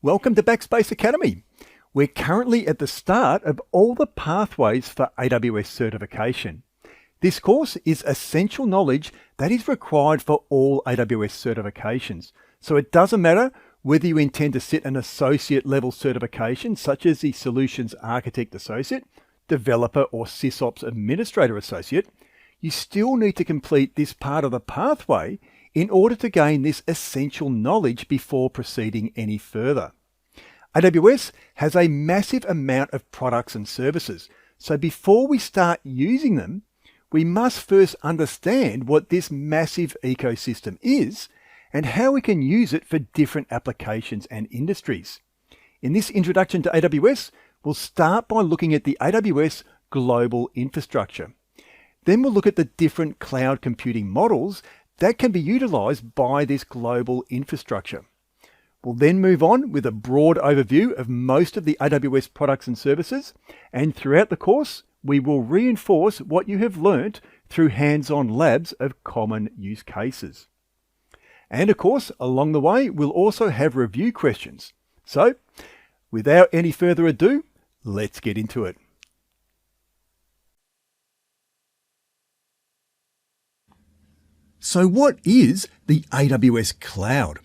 Welcome to Backspace Academy. We're currently at the start of all the pathways for AWS certification. This course is essential knowledge that is required for all AWS certifications. So it doesn't matter whether you intend to sit an associate level certification such as the Solutions Architect Associate, Developer or SysOps Administrator Associate, you still need to complete this part of the pathway in order to gain this essential knowledge before proceeding any further. AWS has a massive amount of products and services, so before we start using them, we must first understand what this massive ecosystem is and how we can use it for different applications and industries. In this introduction to AWS, we'll start by looking at the AWS global infrastructure. Then we'll look at the different cloud computing models that can be utilized by this global infrastructure. We'll then move on with a broad overview of most of the AWS products and services, and throughout the course, we will reinforce what you have learnt through hands-on labs of common use cases. And of course, along the way, we'll also have review questions. So, without any further ado, let's get into it. So what is the AWS cloud?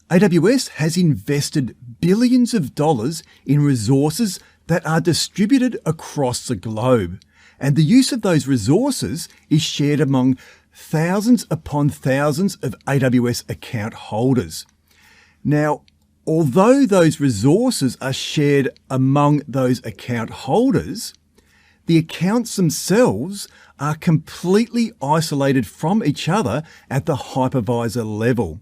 AWS has invested billions of dollars in resources that are distributed across the globe, and the use of those resources is shared among thousands upon thousands of AWS account holders. Now, although those resources are shared among those account holders, the accounts themselves are completely isolated from each other at the hypervisor level.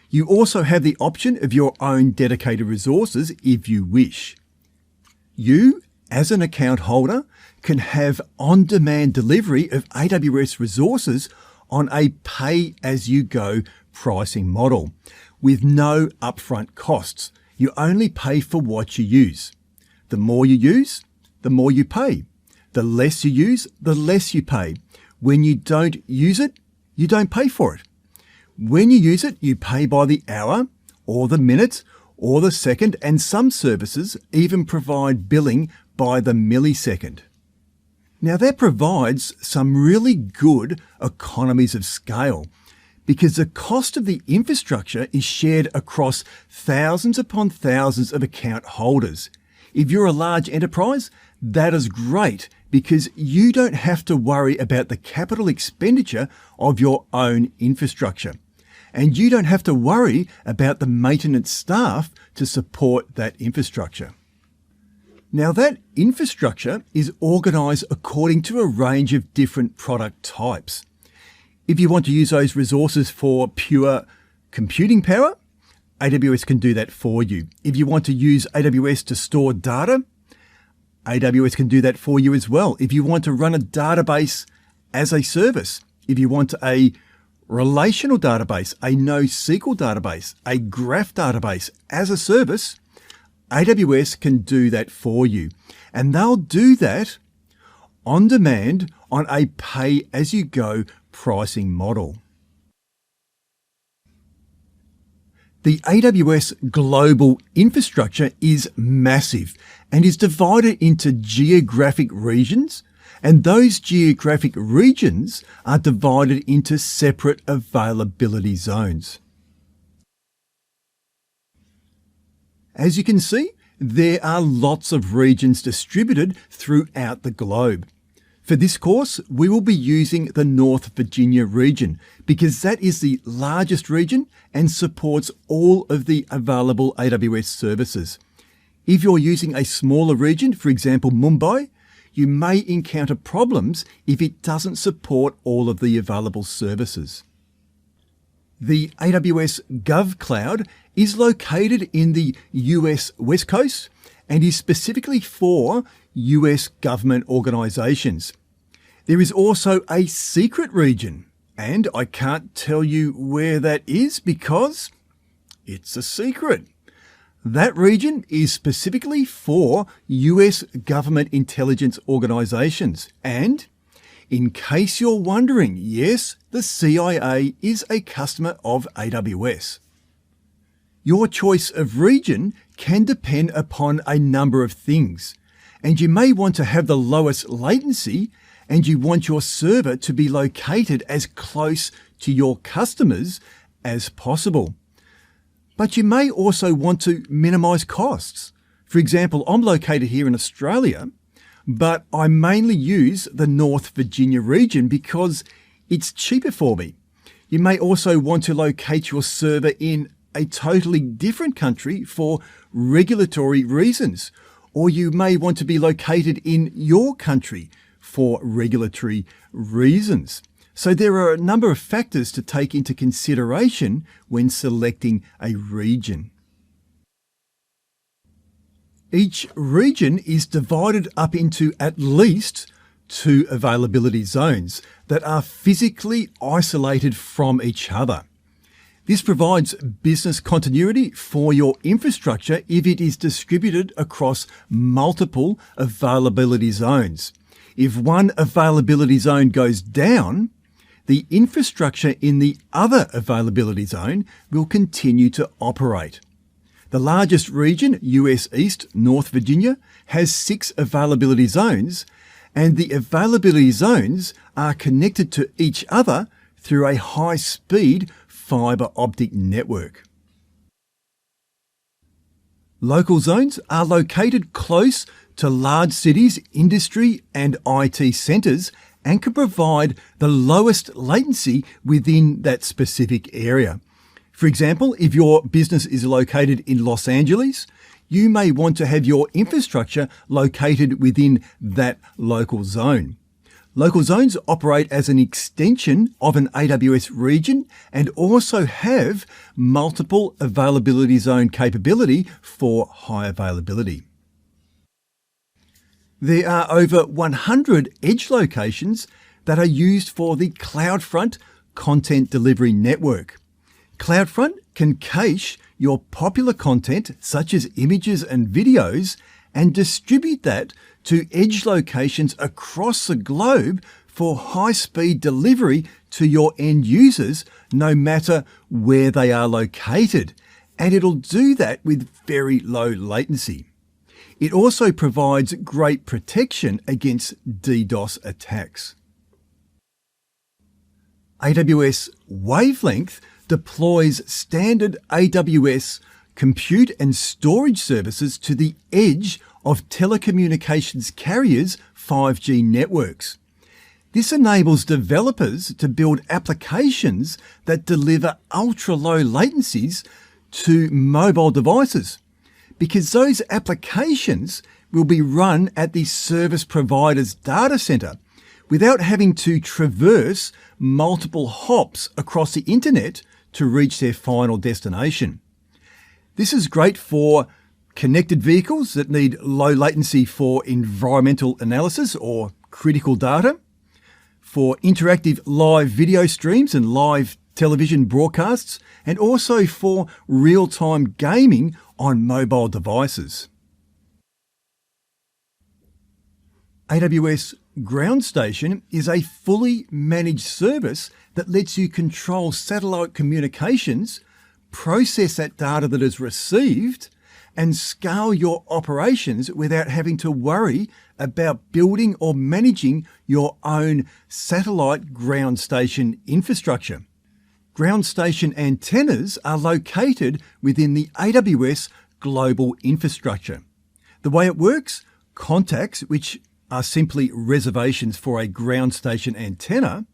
You also have the option of your own dedicated resources if you wish. You, as an account holder, can have on-demand delivery of AWS resources on a pay-as-you-go pricing model with no upfront costs. You only pay for what you use. The more you use, the more you pay. The less you use, the less you pay. When you don't use it, you don't pay for it. When you use it, you pay by the hour, or the minute, or the second, and some services even provide billing by the millisecond. Now that provides some really good economies of scale because the cost of the infrastructure is shared across thousands upon thousands of account holders. If you're a large enterprise, that is great because you don't have to worry about the capital expenditure of your own infrastructure. And you don't have to worry about the maintenance staff to support that infrastructure. Now that infrastructure is organized according to a range of different product types. If you want to use those resources for pure computing power, AWS can do that for you. If you want to use AWS to store data, AWS can do that for you as well. If you want to run a database as a service, if you want a relational database, a NoSQL database, a graph database as a service, AWS can do that for you. And they'll do that on demand on a pay-as-you-go pricing model. The AWS global infrastructure is massive and is divided into geographic regions, and those geographic regions are divided into separate availability zones. As you can see, there are lots of regions distributed throughout the globe. For this course, we will be using the North Virginia region because that is the largest region and supports all of the available AWS services. If you're using a smaller region, for example Mumbai, you may encounter problems if it doesn't support all of the available services. The AWS GovCloud is located in the US West Coast and is specifically for US government organizations. There is also a secret region, and I can't tell you where that is because it's a secret. That region is specifically for US government intelligence organizations. And in case you're wondering, yes, the CIA is a customer of AWS. Your choice of region can depend upon a number of things, and you may want to have the lowest latency, and you want your server to be located as close to your customers as possible. But you may also want to minimize costs. For example, I'm located here in Australia, but I mainly use the North Virginia region because it's cheaper for me. You may also want to locate your server in a totally different country for regulatory reasons, or you may want to be located in your country for regulatory reasons. So there are a number of factors to take into consideration when selecting a region. Each region is divided up into at least 2 availability zones that are physically isolated from each other. This provides business continuity for your infrastructure if it is distributed across multiple availability zones. If one availability zone goes down, the infrastructure in the other availability zone will continue to operate. The largest region, US East, North Virginia, has 6 availability zones, and the availability zones are connected to each other through a high-speed fibre optic network. Local zones are located close to large cities, industry and IT centres, and can provide the lowest latency within that specific area. For example, if your business is located in Los Angeles, you may want to have your infrastructure located within that local zone. Local zones operate as an extension of an AWS region and also have multiple availability zone capability for high availability. There are over 100 edge locations that are used for the CloudFront content delivery network. CloudFront can cache your popular content, such as images and videos, and distribute that to edge locations across the globe for high-speed delivery to your end users, no matter where they are located. And it'll do that with very low latency. It also provides great protection against DDoS attacks. AWS Wavelength deploys standard AWS compute and storage services to the edge of telecommunications carriers' 5G networks. This enables developers to build applications that deliver ultra-low latencies to mobile devices, because those applications will be run at the service provider's data center without having to traverse multiple hops across the internet to reach their final destination. This is great for connected vehicles that need low latency for environmental analysis or critical data, for interactive live video streams and live television broadcasts, and also for real-time gaming on mobile devices. AWS Ground Station is a fully managed service that lets you control satellite communications, process that data that is received, and scale your operations without having to worry about building or managing your own satellite ground station infrastructure. Ground station antennas are located within the AWS global infrastructure. The way it works, contacts, which are simply reservations for a ground station antenna,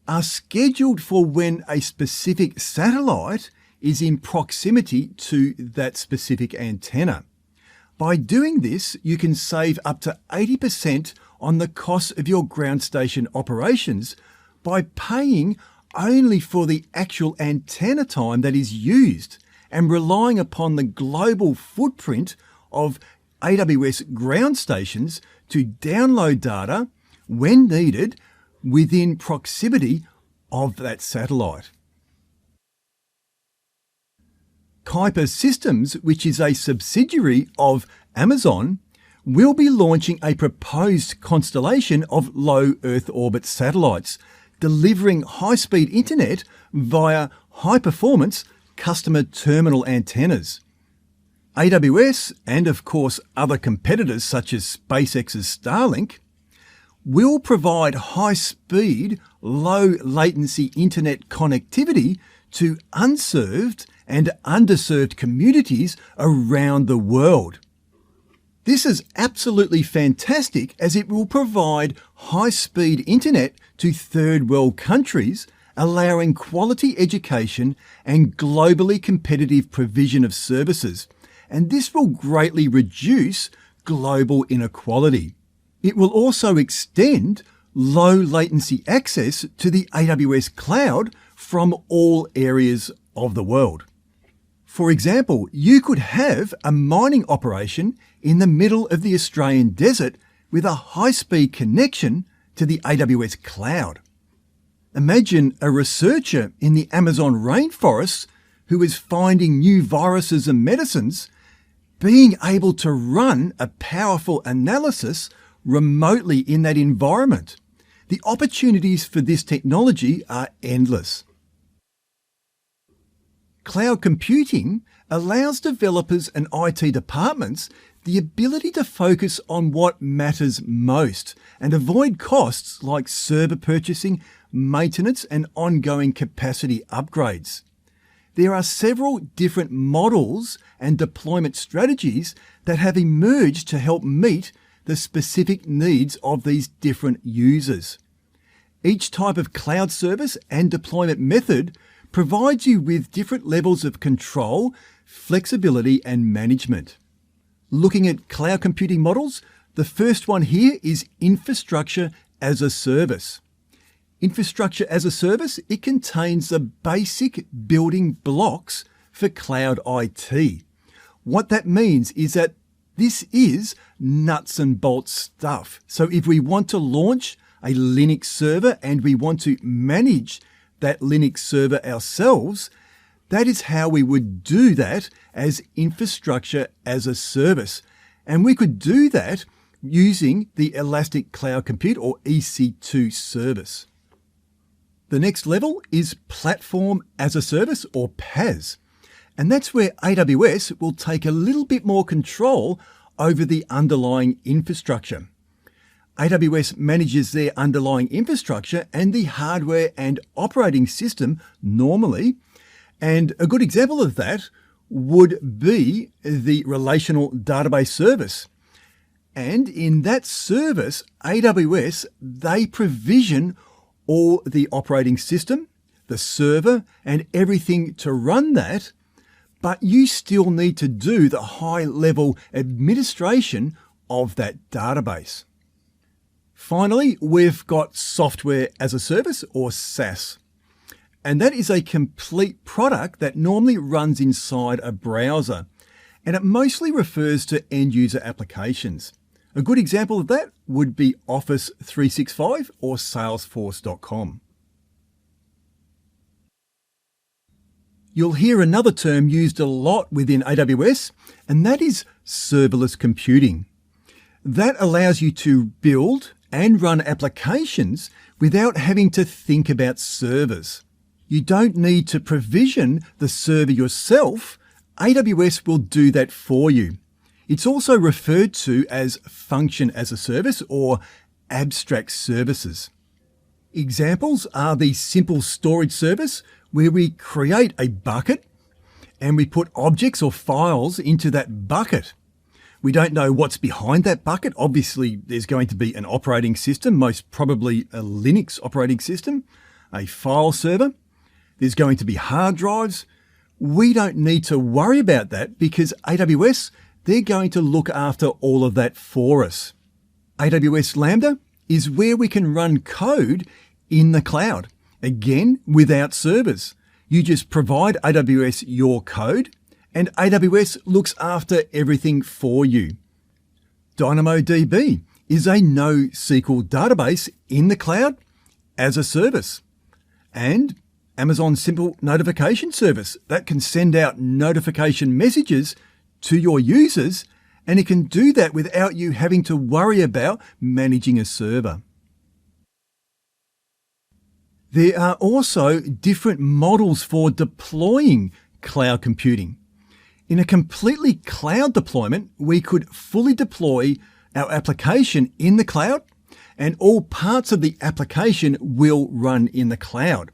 are scheduled for when a specific satellite is in proximity to that specific antenna. By doing this, you can save up to 80% on the cost of your ground station operations by paying only for the actual antenna time that is used and relying upon the global footprint of AWS ground stations to download data when needed within proximity of that satellite. Kuiper Systems, which is a subsidiary of Amazon, will be launching a proposed constellation of low Earth orbit satellites, delivering high-speed internet via high-performance customer terminal antennas. AWS, and of course other competitors such as SpaceX's Starlink, will provide high-speed, low-latency internet connectivity to unserved and underserved communities around the world. This is absolutely fantastic as it will provide high-speed internet to third world countries, allowing quality education and globally competitive provision of services, and this will greatly reduce global inequality. It will also extend low latency access to the AWS cloud from all areas of the world. For example, you could have a mining operation in the middle of the Australian desert with a high-speed connection to the AWS cloud. Imagine a researcher in the Amazon rainforests who is finding new viruses and medicines being able to run a powerful analysis remotely in that environment. The opportunities for this technology are endless. Cloud computing allows developers and IT departments the ability to focus on what matters most and avoid costs like server purchasing, maintenance, and ongoing capacity upgrades. There are several different models and deployment strategies that have emerged to help meet the specific needs of these different users. Each type of cloud service and deployment method provides you with different levels of control, flexibility, and management. Looking at cloud computing models, the first one here is infrastructure as a service. Infrastructure as a service, it contains the basic building blocks for cloud IT. What that means is that this is nuts and bolts stuff. So if we want to launch a Linux server and we want to manage that Linux server ourselves, that is how we would do that as infrastructure as a service. And we could do that using the Elastic Cloud Compute or EC2 service. The next level is Platform as a Service or PaaS. And that's where AWS will take a little bit more control over the underlying infrastructure. AWS manages their underlying infrastructure and the hardware and operating system normally. And a good example of that would be the relational database service. And in that service, AWS, they provision all the operating system, the server, and everything to run that, but you still need to do the high-level administration of that database. Finally, we've got Software as a Service or SaaS. And that is a complete product that normally runs inside a browser, and it mostly refers to end-user applications. A good example of that would be Office 365 or Salesforce.com. You'll hear another term used a lot within AWS, and that is serverless computing. That allows you to build and run applications without having to think about servers. You don't need to provision the server yourself. AWS will do that for you. It's also referred to as function as a service or abstract services. Examples are the simple storage service where we create a bucket and we put objects or files into that bucket. We don't know what's behind that bucket. Obviously, there's going to be an operating system, most probably a Linux operating system, a file server. There's going to be hard drives. We don't need to worry about that because AWS, they're going to look after all of that for us. AWS Lambda is where we can run code in the cloud, again, without servers. You just provide AWS your code and AWS looks after everything for you. DynamoDB is a NoSQL database in the cloud as a service. And Amazon Simple Notification Service that can send out notification messages to your users, and it can do that without you having to worry about managing a server. There are also different models for deploying cloud computing. In a completely cloud deployment, we could fully deploy our application in the cloud, and all parts of the application will run in the cloud.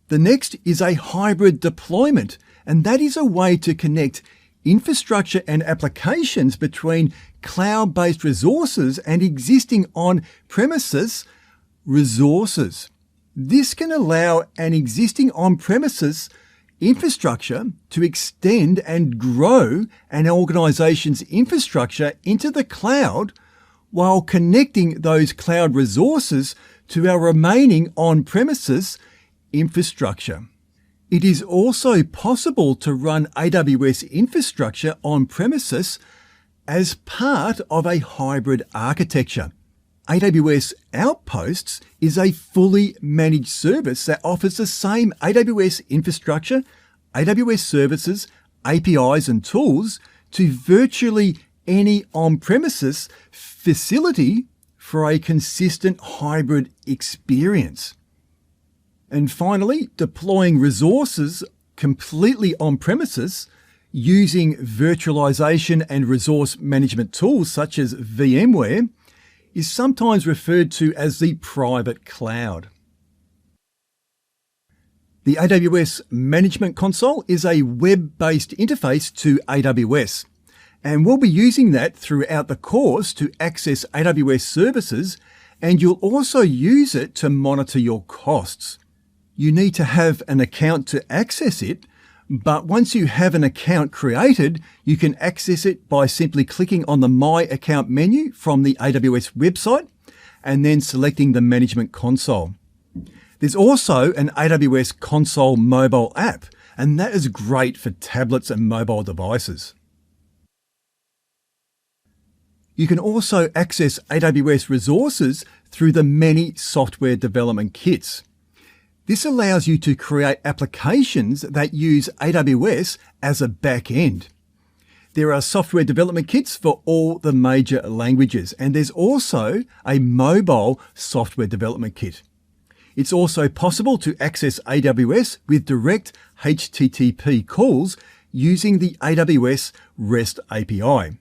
The next is a hybrid deployment, and that is a way to connect infrastructure and applications between cloud-based resources and existing on-premises resources. This can allow an existing on-premises infrastructure to extend and grow an organization's infrastructure into the cloud while connecting those cloud resources to our remaining on-premises infrastructure. It is also possible to run AWS infrastructure on-premises as part of a hybrid architecture. AWS Outposts is a fully managed service that offers the same AWS infrastructure, AWS services, APIs and tools to virtually any on-premises facility for a consistent hybrid experience. And finally, deploying resources completely on-premises using virtualization and resource management tools such as VMware is sometimes referred to as the private cloud. The AWS Management Console is a web-based interface to AWS, and we'll be using that throughout the course to access AWS services, and you'll also use it to monitor your costs. You need to have an account to access it, but once you have an account created, you can access it by simply clicking on the My Account menu from the AWS website and then selecting the Management Console. There's also an AWS Console mobile app, and that is great for tablets and mobile devices. You can also access AWS resources through the many software development kits. This allows you to create applications that use AWS as a back end. There are software development kits for all the major languages, and there's also a mobile software development kit. It's also possible to access AWS with direct HTTP calls using the AWS REST API.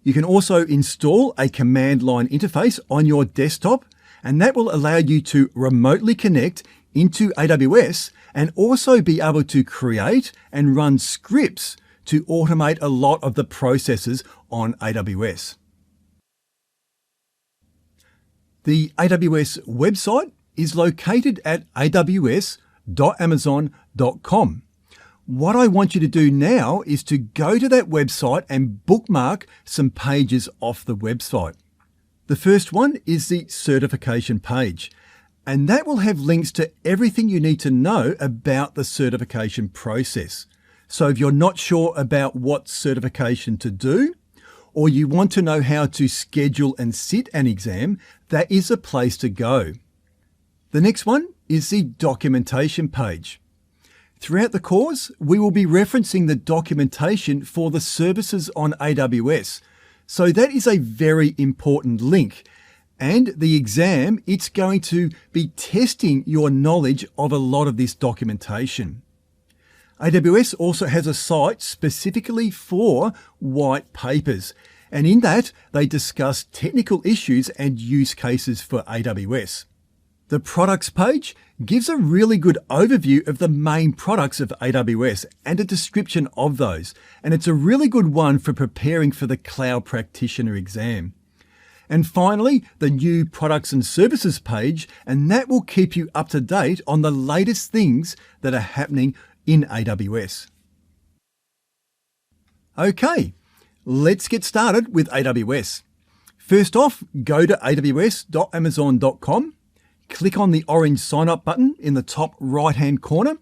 You can also install a command line interface on your desktop, and that will allow you to remotely connect into AWS and also be able to create and run scripts to automate a lot of the processes on AWS. The AWS website is located at aws.amazon.com. What I want you to do now is to go to that website and bookmark some pages off the website. The first one is the certification page, and that will have links to everything you need to know about the certification process. So if you're not sure about what certification to do, or you want to know how to schedule and sit an exam, that is a place to go. The next one is the documentation page. Throughout the course, we will be referencing the documentation for the services on AWS. So that is a very important link. And the exam, it's going to be testing your knowledge of a lot of this documentation. AWS also has a site specifically for white papers, and in that they discuss technical issues and use cases for AWS. The products page gives a really good overview of the main products of AWS and a description of those, and it's a really good one for preparing for the Cloud Practitioner exam. And finally, the new products and services page, and that will keep you up to date on the latest things that are happening in AWS. Okay, let's get started with AWS. First off, go to aws.amazon.com, click on the orange sign up button in the top right-hand corner,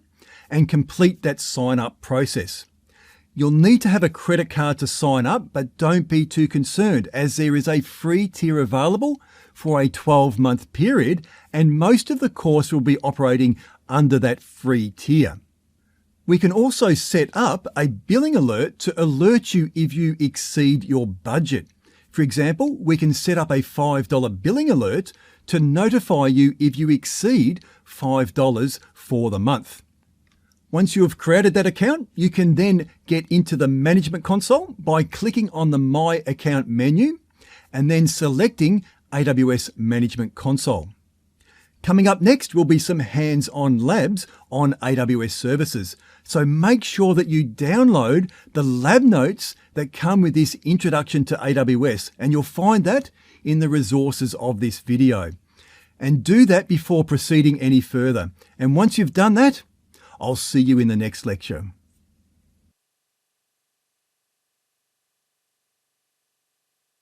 and complete that sign up process. You'll need to have a credit card to sign up, but don't be too concerned as there is a free tier available for a 12-month period, and most of the course will be operating under that free tier. We can also set up a billing alert to alert you if you exceed your budget. For example, we can set up a $5 billing alert to notify you if you exceed $5 for the month. Once you have created that account, you can then get into the Management Console by clicking on the My Account menu and then selecting AWS Management Console. Coming up next will be some hands-on labs on AWS services. So make sure that you download the lab notes that come with this introduction to AWS, and you'll find that in the resources of this video. And do that before proceeding any further. And once you've done that, I'll see you in the next lecture.